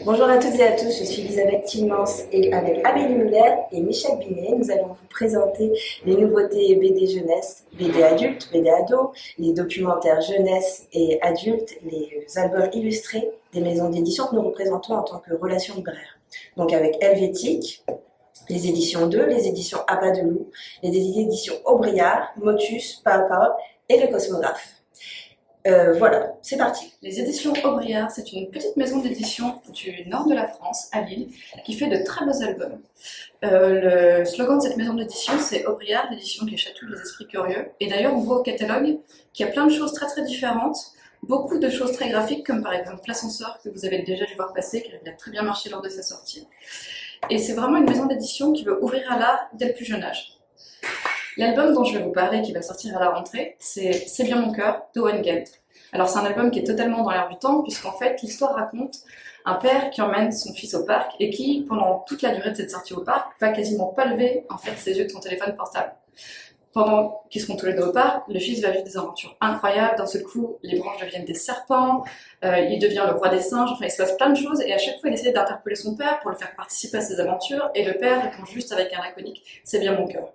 Bonjour à toutes et à tous, je suis Elisabeth Tillmans et avec Amélie Muller et Michel Binet, nous allons vous présenter les nouveautés BD jeunesse, BD adulte, BD ado, les documentaires jeunesse et adultes, les albums illustrés des maisons d'édition que nous représentons en tant que relations libraires. Donc avec Helvétique, les éditions 2, les éditions À pas de loup, les éditions Aubriard, Motus, Papa et le Cosmographe. Voilà, c'est parti. Les éditions Aubriard, c'est une petite maison d'édition du nord de la France, à Lille, qui fait de très beaux albums. Le slogan de cette maison d'édition, c'est Aubriard, l'édition qui chatouille les esprits curieux. Et d'ailleurs, on voit au catalogue qu'il y a plein de choses très différentes, beaucoup de choses très graphiques, comme par exemple l'ascenseur que vous avez déjà dû voir passer, qui a très bien marché lors de sa sortie. Et c'est vraiment une maison d'édition qui veut ouvrir à l'art dès le plus jeune âge. L'album dont je vais vous parler, qui va sortir à la rentrée, c'est bien mon cœur, d'Owen Gelt. Alors c'est un album qui est totalement dans l'air du temps, puisqu'en fait l'histoire raconte un père qui emmène son fils au parc et qui, pendant toute la durée de cette sortie au parc, va quasiment pas lever en fait ses yeux de son téléphone portable. Pendant qu'ils seront tous les deux au parc, le fils va vivre des aventures incroyables. D'un seul coup, les branches deviennent des serpents, il devient le roi des singes, enfin il se passe plein de choses et à chaque fois il essaie d'interpeller son père pour le faire participer à ses aventures et le père répond juste avec un laconique « c'est bien mon cœur ».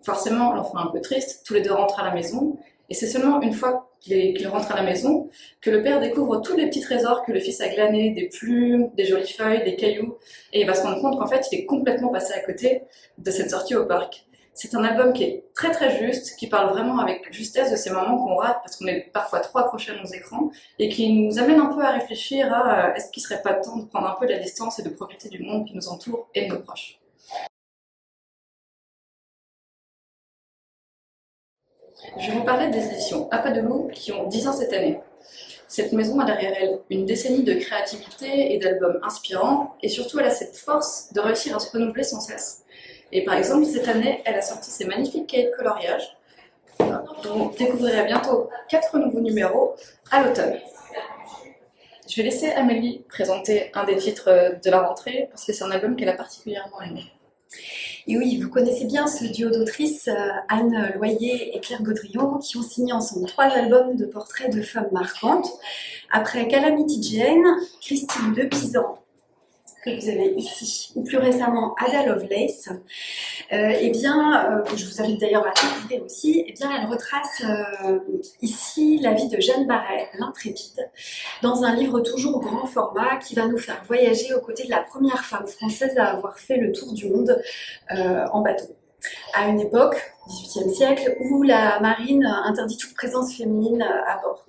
Forcément, l'enfant est un peu triste, tous les deux rentrent à la maison, et c'est seulement une fois qu'il rentre à la maison que le père découvre tous les petits trésors que le fils a glanés, des plumes, des jolies feuilles, des cailloux, et il va se rendre compte qu'en fait, il est complètement passé à côté de cette sortie au parc. C'est un album qui est très juste, qui parle vraiment avec justesse de ces moments qu'on rate parce qu'on est parfois trop accrochés à nos écrans, et qui nous amène un peu à réfléchir à est-ce qu'il serait pas temps de prendre un peu de la distance et de profiter du monde qui nous entoure et de nos proches. Je vais vous parler des éditions À pas de loup qui ont 10 ans cette année. Cette maison a derrière elle une décennie de créativité et d'albums inspirants, et surtout elle a cette force de réussir à se renouveler sans cesse. Et par exemple, cette année, elle a sorti ses magnifiques cahiers de coloriage, dont vous découvrirez bientôt 4 nouveaux numéros à l'automne. Je vais laisser Amélie présenter un des titres de la rentrée, parce que c'est un album qu'elle a particulièrement aimé. Et oui, vous connaissez bien ce duo d'autrices, Anne Loyer et Claire Gaudriot, qui ont signé ensemble 3 albums de portraits de femmes marquantes. Après Calamity Jane, Christine de Pisan, que vous avez ici, ou plus récemment Ada Lovelace, que je vous invite d'ailleurs à découvrir aussi, elle retrace ici la vie de Jeanne Barret, l'intrépide, dans un livre toujours grand format qui va nous faire voyager aux côtés de la première femme française à avoir fait le tour du monde en bateau. À une époque, 18e siècle, où la marine interdit toute présence féminine à bord.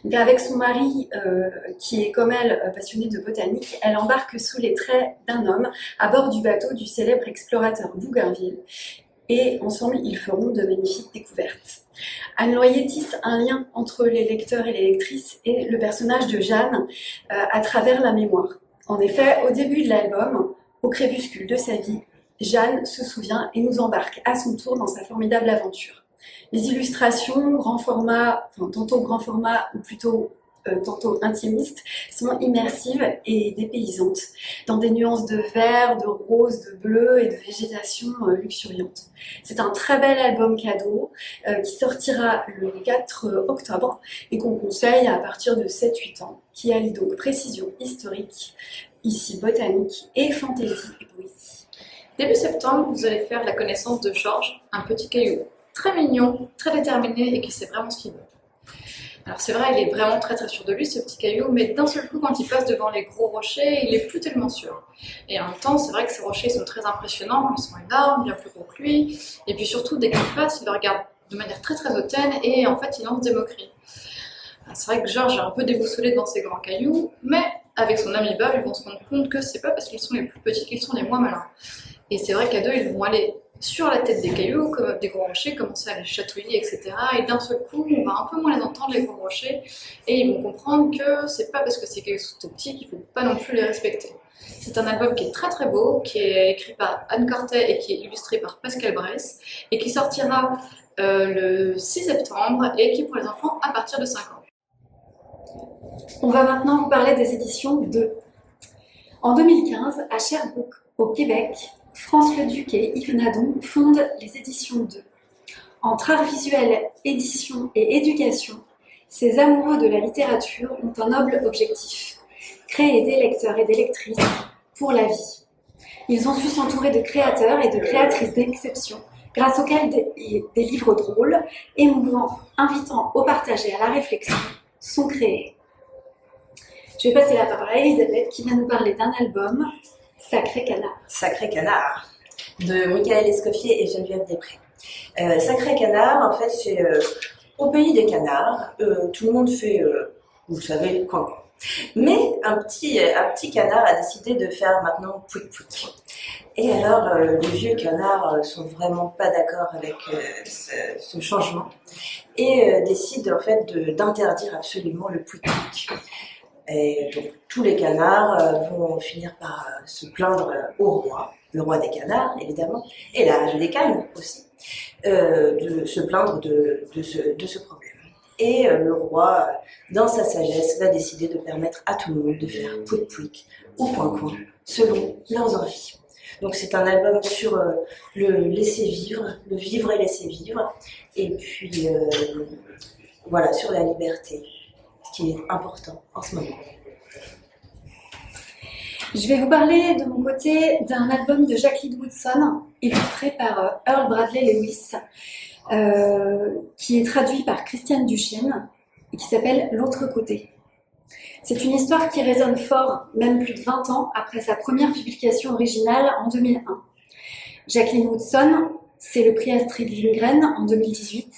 Donc avec son mari, qui est comme elle passionné de botanique, elle embarque sous les traits d'un homme à bord du bateau du célèbre explorateur Bougainville. Et ensemble, ils feront de magnifiques découvertes. Anne Loyer tisse un lien entre les lecteurs et les lectrices et le personnage de Jeanne à travers la mémoire. En effet, au début de l'album, au crépuscule de sa vie, Jeanne se souvient et nous embarque à son tour dans sa formidable aventure. Les illustrations, grand format, tantôt grand format ou plutôt tantôt intimistes, sont immersives et dépaysantes, dans des nuances de vert, de rose, de bleu et de végétation luxuriante. C'est un très bel album cadeau qui sortira le 4 octobre et qu'on conseille à partir de 7-8 ans, qui allie donc précision historique, ici botanique, et fantaisie et poésie. Début septembre, vous allez faire la connaissance de Georges, un petit caillou très mignon, très déterminé et qui sait vraiment ce qu'il veut. Alors c'est vrai, il est vraiment très sûr de lui ce petit caillou, mais d'un seul coup quand il passe devant les gros rochers, il est plus tellement sûr. Et en même temps, c'est vrai que ces rochers sont très impressionnants, ils sont énormes, bien plus gros que lui, et puis surtout dès qu'il passe, il le regarde de manière très hautaine et en fait il lance des moqueries. C'est vrai que Georges est un peu déboussolé dans ses grands cailloux, mais avec son ami Bob, ils vont se rendre compte que c'est pas parce qu'ils sont les plus petits qu'ils sont les moins malins. Et c'est vrai qu'à deux, ils vont aller sur la tête des cailloux, comme des gros rochers, commencer à les chatouiller, etc. Et d'un seul coup, on va un peu moins les entendre, les gros rochers, et ils vont comprendre que c'est pas parce que ces cailloux sont tout petits qu'il faut pas non plus les respecter. C'est un album qui est très beau, qui est écrit par Anne Cortet et qui est illustré par Pascal Bress, et qui sortira le 6 septembre, et qui est pour les enfants à partir de 5 ans. On va maintenant vous parler des éditions 2. En 2015, à Sherbrooke, au Québec, France Leduc et Yves Nadon fondent les éditions 2. Entre art visuel, édition et éducation, ces amoureux de la littérature ont un noble objectif: créer des lecteurs et des lectrices pour la vie. Ils ont su s'entourer de créateurs et de créatrices d'exception, grâce auxquels des livres drôles, émouvants, invitant au partage et à la réflexion, sont créés. Je vais passer la parole à Elisabeth qui va nous parler d'un album, Sacré Canard. Sacré Canard, de Michael Escoffier et Geneviève Després. Sacré Canard, en fait, c'est au pays des canards. Tout le monde fait, vous savez, quand. Mais un petit canard a décidé de faire maintenant pouic pouic. Et alors, les vieux canards sont vraiment pas d'accord avec ce changement et décident en fait d'interdire absolument le pouic pouic. Et donc, tous les canards vont finir par se plaindre au roi, le roi des canards évidemment, et la reine des cannes aussi, de se plaindre de ce problème. Et le roi, dans sa sagesse, va décider de permettre à tout le monde de faire pouic pouic ou point coin, selon leurs envies. Donc c'est un album sur le laisser vivre, le vivre et laisser vivre, et puis voilà, sur la liberté, qui est important en ce moment. Je vais vous parler de mon côté d'un album de Jacqueline Woodson, illustré par Earl Bradley Lewis, qui est traduit par Christiane Duchesne et qui s'appelle L'autre côté. C'est une histoire qui résonne fort, même plus de 20 ans après sa première publication originale en 2001. Jacqueline Woodson, c'est le prix Astrid Lindgren en 2018,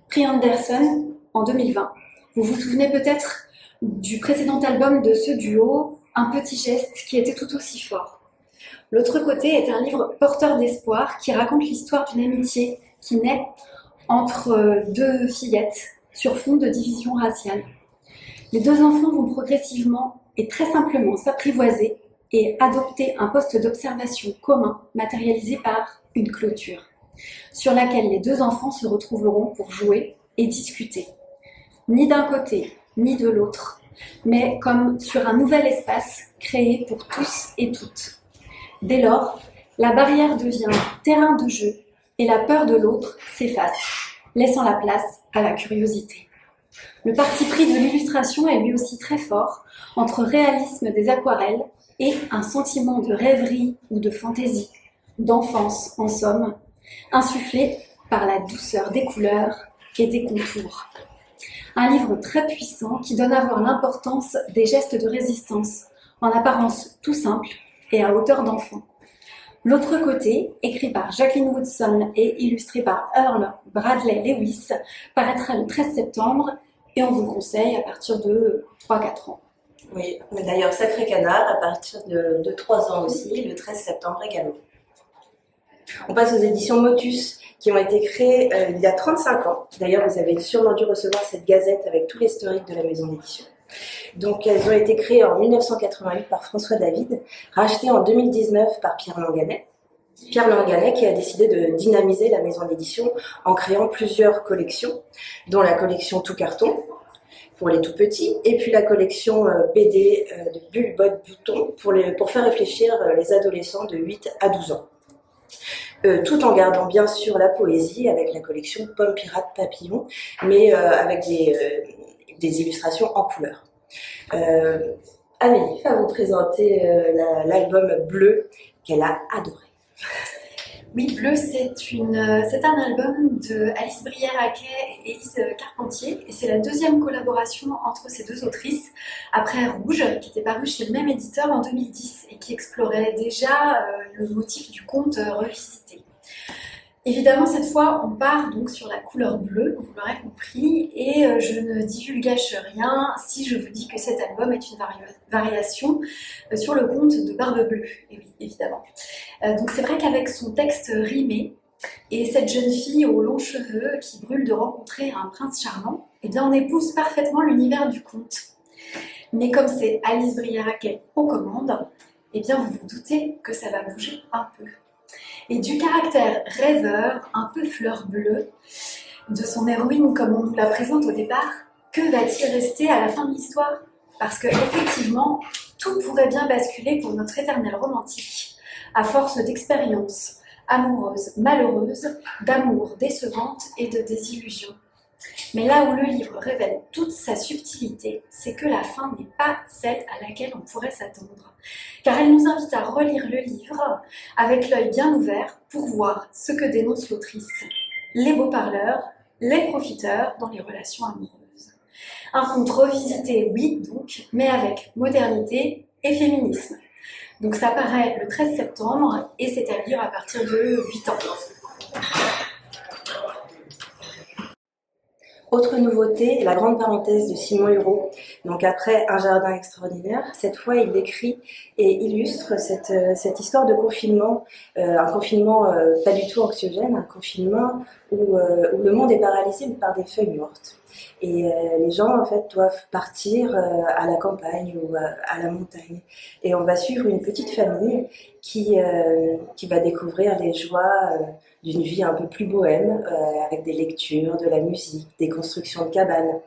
prix Anderson en 2020. Vous vous souvenez peut-être du précédent album de ce duo, Un petit geste, qui était tout aussi fort. L'autre côté est un livre porteur d'espoir qui raconte l'histoire d'une amitié qui naît entre deux fillettes sur fond de division raciale. Les deux enfants vont progressivement et très simplement s'apprivoiser et adopter un poste d'observation commun matérialisé par une clôture, sur laquelle les deux enfants se retrouveront pour jouer et discuter. Ni d'un côté, ni de l'autre, mais comme sur un nouvel espace créé pour tous et toutes. Dès lors, la barrière devient terrain de jeu et la peur de l'autre s'efface, laissant la place à la curiosité. Le parti pris de l'illustration est lui aussi très fort, entre réalisme des aquarelles et un sentiment de rêverie ou de fantaisie, d'enfance en somme, insufflé par la douceur des couleurs et des contours. Un livre très puissant qui donne à voir l'importance des gestes de résistance, en apparence tout simple et à hauteur d'enfant. L'autre côté, écrit par Jacqueline Woodson et illustré par Earl Bradley Lewis, paraîtra le 13 septembre et on vous le conseille à partir de 3-4 ans. Oui, mais d'ailleurs Sacré Canard à partir de 3 ans aussi, le 13 septembre également. On passe aux éditions Motus, qui ont été créées il y a 35 ans. D'ailleurs, vous avez sûrement dû recevoir cette gazette avec tout l'historique de la maison d'édition. Donc, elles ont été créées en 1988 par François David, rachetées en 2019 par Pierre Langanet. Pierre Langanet qui a décidé de dynamiser la maison d'édition en créant plusieurs collections, dont la collection Tout Carton, pour les tout petits, et puis la collection BD de Bulle, Botte, Bouton, pour faire réfléchir les adolescents de 8 à 12 ans. Tout en gardant bien sûr la poésie avec la collection Pomme Pirate Papillon, mais avec des illustrations en couleur. Amélie va vous présenter l'album Bleu qu'elle a adoré. Oui, Bleu, c'est un album de Alice Brière-Haquet et Élise Carpentier, et c'est la deuxième collaboration entre ces deux autrices, après Rouge, qui était paru chez le même éditeur en 2010, et qui explorait déjà le motif du conte revisité. Évidemment, cette fois, on part donc sur la couleur bleue, vous l'aurez compris, et je ne divulgâche rien si je vous dis que cet album est une variation sur le conte de Barbe Bleue, et oui, évidemment. Donc c'est vrai qu'avec son texte rimé, et cette jeune fille aux longs cheveux qui brûle de rencontrer un prince charmant, eh bien on épouse parfaitement l'univers du conte. Mais comme c'est Alice Brière-Haquet aux commandes, eh bien vous vous doutez que ça va bouger un peu. Et du caractère rêveur, un peu fleur bleue, de son héroïne comme on nous la présente au départ, que va-t-il rester à la fin de l'histoire? Parce que effectivement, tout pourrait bien basculer pour notre éternelle romantique, à force d'expériences amoureuses malheureuses, d'amour décevantes et de désillusions. Mais là où le livre révèle toute sa subtilité, c'est que la fin n'est pas celle à laquelle on pourrait s'attendre. Car elle nous invite à relire le livre avec l'œil bien ouvert pour voir ce que dénonce l'autrice. Les beaux parleurs, les profiteurs dans les relations amoureuses. Un conte revisité, oui, donc, mais avec modernité et féminisme. Donc ça paraît le 13 septembre et c'est à lire à partir de 8 ans. Autre nouveauté, la grande parenthèse de Simon Hureau. Donc après Un jardin extraordinaire, cette fois il décrit et illustre cette histoire de confinement, un confinement pas du tout anxiogène, un confinement où le monde est paralysé par des feuilles mortes. Et les gens en fait doivent partir à la campagne ou à la montagne. Et on va suivre une petite famille qui va découvrir les joies d'une vie un peu plus bohème, avec des lectures, de la musique, des constructions de cabanes.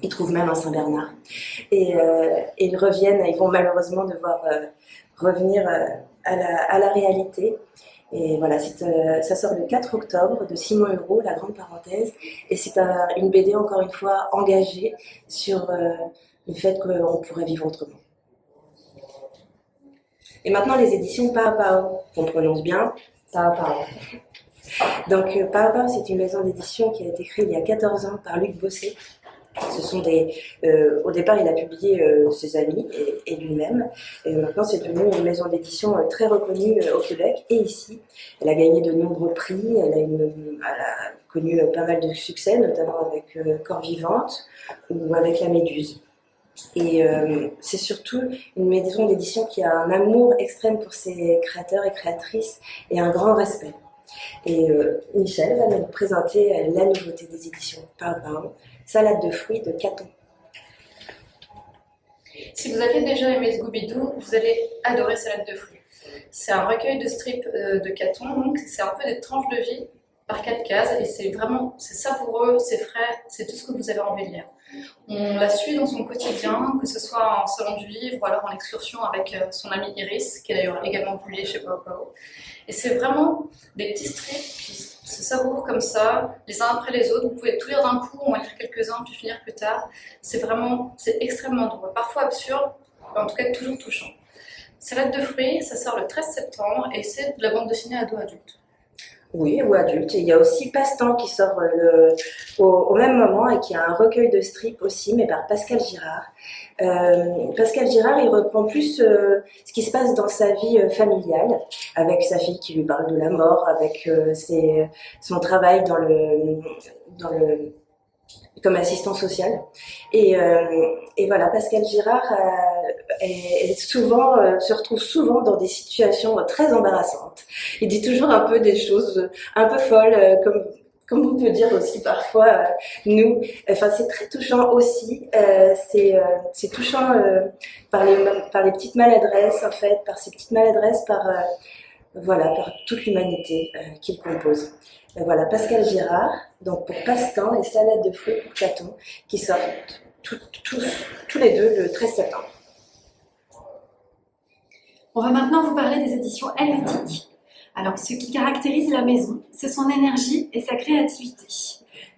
Ils trouvent même un Saint-Bernard. Et ils reviennent, ils vont malheureusement devoir revenir à la réalité. Et voilà, ça sort le 4 octobre de Simon Hureau, La Grande Parenthèse. Et c'est une BD, encore une fois, engagée sur le fait qu'on pourrait vivre autrement. Et maintenant, les éditions Pao Pao, qu'on prononce bien, Pao Pao. Donc, Pao Pao, c'est une maison d'édition qui a été créée il y a 14 ans par Luc Bossé. Ce sont au départ, il a publié ses amis et lui-même. Et maintenant, c'est devenu une maison d'édition très reconnue au Québec et ici. Elle a gagné de nombreux prix. Elle a connu pas mal de succès, notamment avec Corps Vivante ou avec La Méduse. Et c'est surtout une maison d'édition qui a un amour extrême pour ses créateurs et créatrices et un grand respect. Et Michel va nous présenter la nouveauté des éditions Pao Pao, Salade de fruits de Caton. Si vous avez déjà aimé Scooby-Doo, vous allez adorer Salade de fruits. C'est un recueil de strips de Caton, donc c'est un peu des tranches de vie par 4 cases et c'est savoureux, c'est frais, c'est tout ce que vous avez envie de lire. On la suit dans son quotidien, que ce soit en salon du livre ou alors en excursion avec son amie Iris, qui est d'ailleurs également publiée chez Pao Pao. Et c'est vraiment des petits strips qui se savourent comme ça, les uns après les autres. Vous pouvez tout lire d'un coup, on va lire quelques-uns, puis finir plus tard. C'est extrêmement drôle, parfois absurde, mais en tout cas toujours touchant. Salade de fruits, ça sort le 13 septembre et c'est de la bande dessinée ado-adulte. Oui, ou adulte. Et il y a aussi Passe-temps qui sort au même moment et qui a un recueil de strips aussi, mais par Pascal Girard. Pascal Girard, il reprend plus ce qui se passe dans sa vie familiale, avec sa fille qui lui parle de la mort, avec son travail comme assistant social. Et voilà, Pascal Girard se retrouve souvent dans des situations très embarrassantes. Il dit toujours un peu des choses un peu folles, comme on peut dire aussi parfois nous. Enfin, c'est très touchant aussi. C'est touchant par les petites maladresses, en fait, par ces petites maladresses, par toute l'humanité qu'il compose. Voilà, Pascal Girard, donc pour Passe-temps et Salade de fruits pour Caton, qui sortent tous les deux le 13 septembre. On va maintenant vous parler des éditions Helvétique. Alors, ce qui caractérise la maison, c'est son énergie et sa créativité.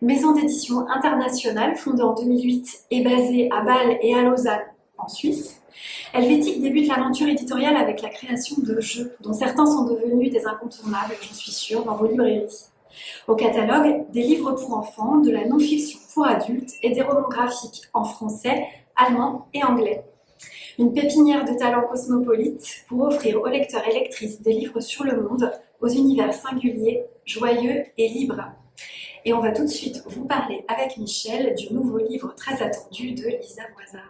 Maison d'édition internationale fondée en 2008 et basée à Bâle et à Lausanne, en Suisse. Helvétique débute l'aventure éditoriale avec la création de jeux, dont certains sont devenus des incontournables, j'en suis sûre, dans vos librairies. Au catalogue, des livres pour enfants, de la non-fiction pour adultes et des romans graphiques en français, allemand et anglais. Une pépinière de talents cosmopolites pour offrir aux lecteurs et lectrices des livres sur le monde, aux univers singuliers, joyeux et libres. Et on va tout de suite vous parler avec Michel du nouveau livre très attendu de Lisa Boisard.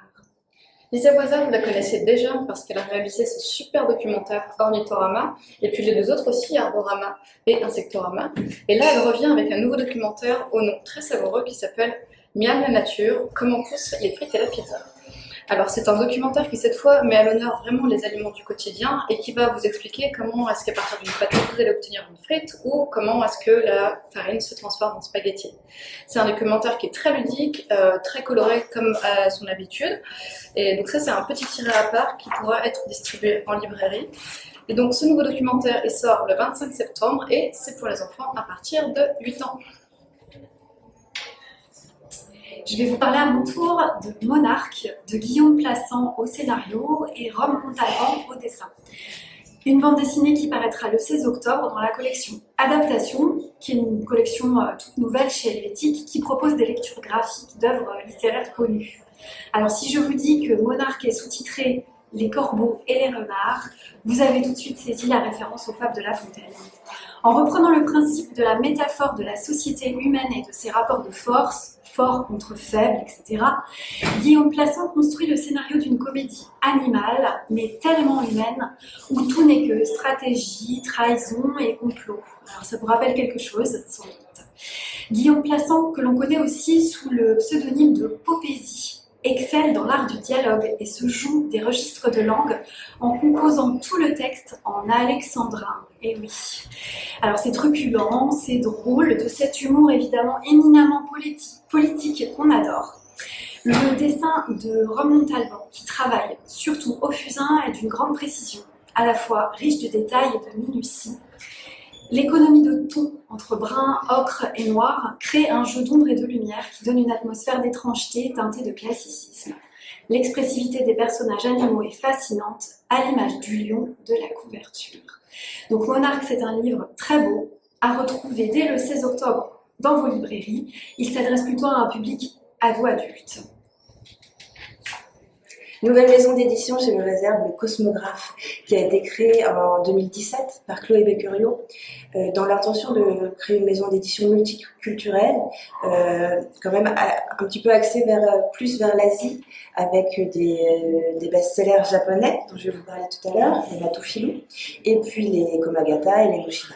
Lisa Boisard, vous la connaissez déjà parce qu'elle a réalisé ce super documentaire Ornithorama, et puis les deux autres aussi, Arborama et Insectorama. Et là, elle revient avec un nouveau documentaire au nom très savoureux qui s'appelle Miam la nature, comment poussent les frites et la pizza. Alors c'est un documentaire qui cette fois met à l'honneur vraiment les aliments du quotidien et qui va vous expliquer comment est-ce qu'à partir d'une pâte vous allez obtenir une frite ou comment est-ce que la farine se transforme en spaghetti. C'est un documentaire qui est très ludique, très coloré comme à son habitude, et donc ça c'est un petit tiré à part qui pourra être distribué en librairie. Et donc ce nouveau documentaire il sort le 25 septembre et c'est pour les enfants à partir de 8 ans. Je vais vous parler à mon tour de Monarque de Guillaume Plassans au scénario et Rome Montalban au dessin. Une bande dessinée qui paraîtra le 16 octobre dans la collection Adaptation, qui est une collection toute nouvelle chez Helvétique qui propose des lectures graphiques d'œuvres littéraires connues. Alors si je vous dis que Monarque est sous-titré Les corbeaux et les renards, vous avez tout de suite saisi la référence aux fables de La Fontaine. En reprenant le principe de la métaphore de la société humaine et de ses rapports de force, fort contre faible, etc., Guillaume Plassans construit le scénario d'une comédie animale, mais tellement humaine, où tout n'est que stratégie, trahison et complot. Alors ça vous rappelle quelque chose, sans doute. Guillaume Plassans, que l'on connaît aussi sous le pseudonyme de Popésie, excelle dans l'art du dialogue et se joue des registres de langue en composant tout le texte en alexandrin. Et oui. Alors c'est truculent, c'est drôle, de cet humour évidemment éminemment politique qu'on adore. Le dessin de Rome Montalban, qui travaille surtout au fusain, est d'une grande précision, à la fois riche de détails et de minutie. L'économie de ton entre brun, ocre et noir crée un jeu d'ombre et de lumière qui donne une atmosphère d'étrangeté teintée de classicisme. L'expressivité des personnages animaux est fascinante, à l'image du lion de la couverture. Donc Monarque, c'est un livre très beau, à retrouver dès le 16 octobre dans vos librairies. Il s'adresse plutôt à un public ado-adulte. Nouvelle maison d'édition, je me réserve le Cosmographe, qui a été créé en 2017 par Chloé Becquerio, dans l'intention de créer une maison d'édition multiculturelle, quand même un petit peu axée plus vers l'Asie, avec des best-sellers japonais, dont je vais vous parler tout à l'heure, les Matofilou, et puis les Komagata et les Moshida.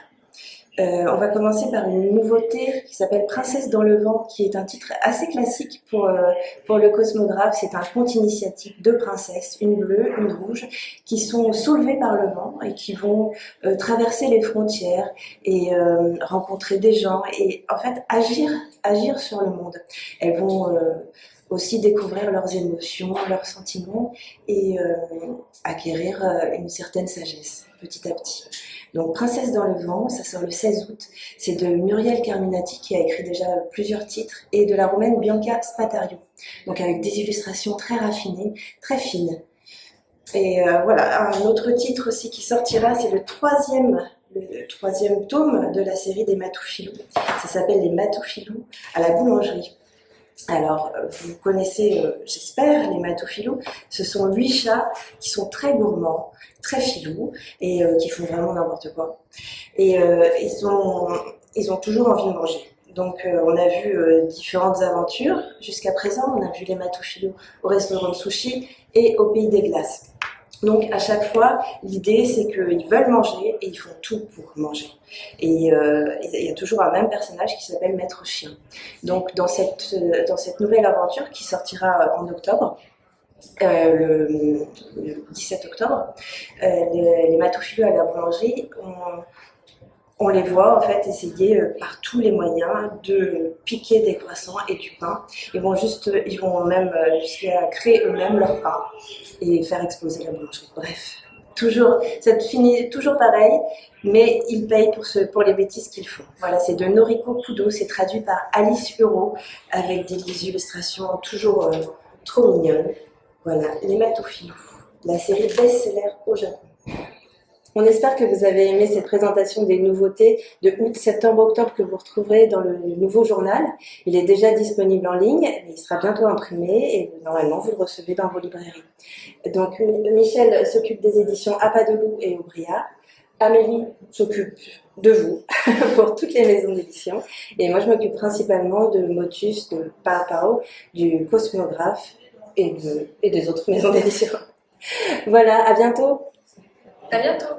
On va commencer par une nouveauté qui s'appelle Princesse dans le vent, qui est un titre assez classique pour le Cosmographe. C'est un conte initiatique de princesses, une bleue, une rouge, qui sont soulevées par le vent et qui vont traverser les frontières et rencontrer des gens et en fait agir sur le monde. Elles vont aussi découvrir leurs émotions, leurs sentiments et acquérir une certaine sagesse petit à petit. Donc Princesse dans le vent, ça sort le 16 août. C'est de Muriel Carminati qui a écrit déjà plusieurs titres et de la Roumaine Bianca Spatario. Donc avec des illustrations très raffinées, très fines. Et voilà, un autre titre aussi qui sortira, c'est le troisième tome de la série des Matofilou. Ça s'appelle Les Matofilou à la boulangerie. Alors, vous connaissez, j'espère, les Matofilou. Ce sont 8 chats qui sont très gourmands, très filous et qui font vraiment n'importe quoi. Et ils ont toujours envie de manger. Donc, on a vu différentes aventures. Jusqu'à présent, on a vu les Matofilou au restaurant de sushi et au Pays des Glaces. Donc, à chaque fois, l'idée, c'est qu'ils veulent manger et ils font tout pour manger. Et il y a toujours un même personnage qui s'appelle Maître Chien. Donc, dans cette nouvelle aventure qui sortira en octobre, le 17 octobre, les Matofilou à la boulangerie, on les voit en fait essayer par tous les moyens de piquer des croissants et du pain. Ils vont même jusqu'à créer eux-mêmes leur pain et faire exploser la boulangerie. Bref, ça finit toujours pareil, mais ils payent pour les bêtises qu'ils font. Voilà, c'est de Noriko Kudo, c'est traduit par Alice Huro avec des illustrations toujours trop mignonnes. Voilà, les Matofilou, la série best-seller au Japon. On espère que vous avez aimé cette présentation des nouveautés de août, septembre, octobre que vous retrouverez dans le nouveau journal. Il est déjà disponible en ligne, mais il sera bientôt imprimé et normalement vous le recevez dans vos librairies. Donc Michel s'occupe des éditions A Pas de Loup et Aubriard. Amélie s'occupe de vous pour toutes les maisons d'édition. Et moi je m'occupe principalement de Motus, de Pao Pao, du Cosmographe et des autres maisons d'édition. Voilà, à bientôt. À bientôt!